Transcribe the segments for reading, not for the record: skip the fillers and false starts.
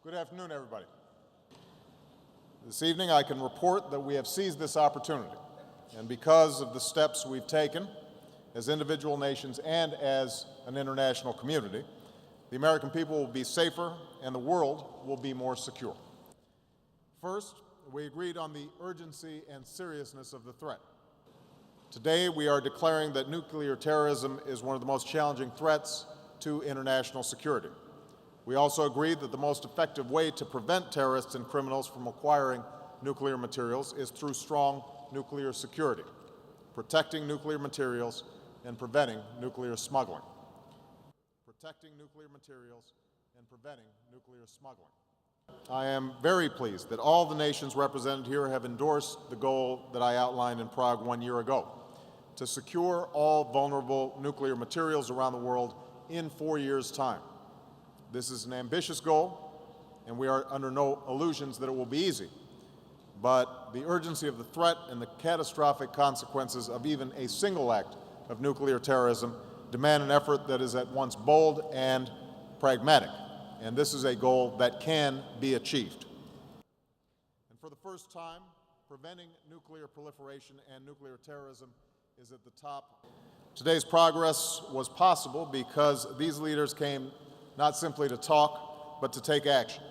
Good afternoon, everybody. This evening, I can report that we have seized this opportunity, and because of the steps we've taken as individual nations and as an international community, the American people will be safer and the world will be more secure. First, we agreed on the urgency and seriousness of the threat. Today, we are declaring that nuclear terrorism is one of the most challenging threats to international security. We also agreed that the most effective way to prevent terrorists and criminals from acquiring nuclear materials is through strong nuclear security, protecting nuclear materials and preventing nuclear smuggling. Protecting nuclear materials and preventing nuclear smuggling. I am very pleased that all the nations represented here have endorsed the goal that I outlined in Prague 1 year ago, to secure all vulnerable nuclear materials around the world in 4 years' time. This is an ambitious goal, and we are under no illusions that it will be easy. But the urgency of the threat and the catastrophic consequences of even a single act of nuclear terrorism demand an effort that is at once bold and pragmatic. And this is a goal that can be achieved. And for the first time, preventing nuclear proliferation and nuclear terrorism is at the top. Today's progress was possible because these leaders came not simply to talk, but to take action.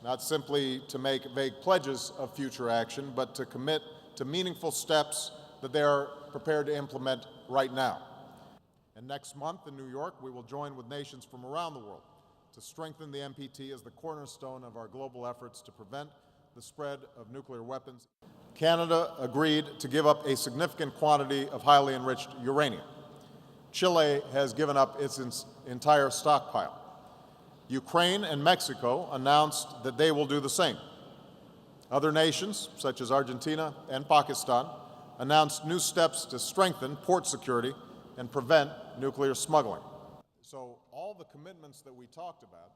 Not simply to make vague pledges of future action, but to commit to meaningful steps that they are prepared to implement right now. And next month in New York, we will join with nations from around the world to strengthen the NPT as the cornerstone of our global efforts to prevent the spread of nuclear weapons. Canada agreed to give up a significant quantity of highly enriched uranium. Chile has given up its entire stockpile. Ukraine and Mexico announced that they will do the same. Other nations, such as Argentina and Pakistan, announced new steps to strengthen port security and prevent nuclear smuggling. So all the commitments that we talked about,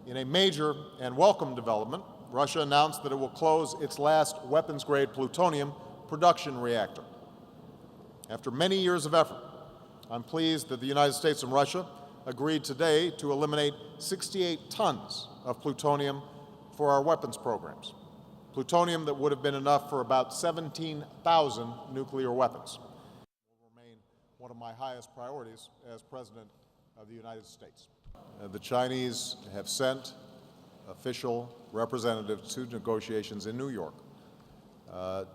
in a major and welcome development, Russia announced that it will close its last weapons-grade plutonium production reactor. After many years of effort, I'm pleased that the United States and Russia agreed today to eliminate 68 tons of plutonium for our weapons programs, plutonium that would have been enough for about 17,000 nuclear weapons. It will remain one of my highest priorities as President of the United States. The Chinese have sent official representatives to negotiations in New York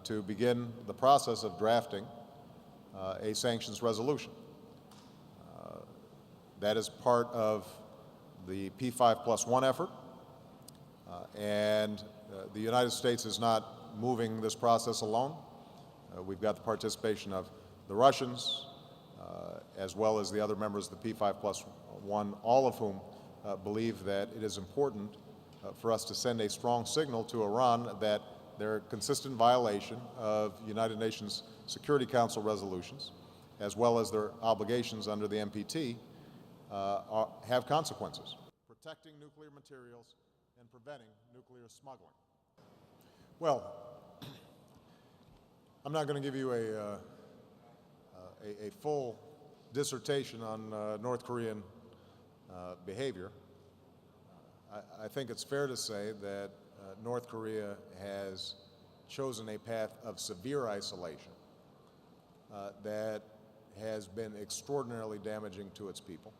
to begin the process of drafting a sanctions resolution. That is part of the P5+1 effort, and the United States is not moving this process alone. We've got the participation of the Russians, as well as the other members of the P5+1, all of whom believe that it is important for us to send a strong signal to Iran that their consistent violation of United Nations Security Council resolutions, as well as their obligations under the NPT, have consequences. Protecting nuclear materials and preventing nuclear smuggling. Well, I'm not going to give you a full dissertation on North Korean behavior. I think it's fair to say that North Korea has chosen a path of severe isolation that has been extraordinarily damaging to its people.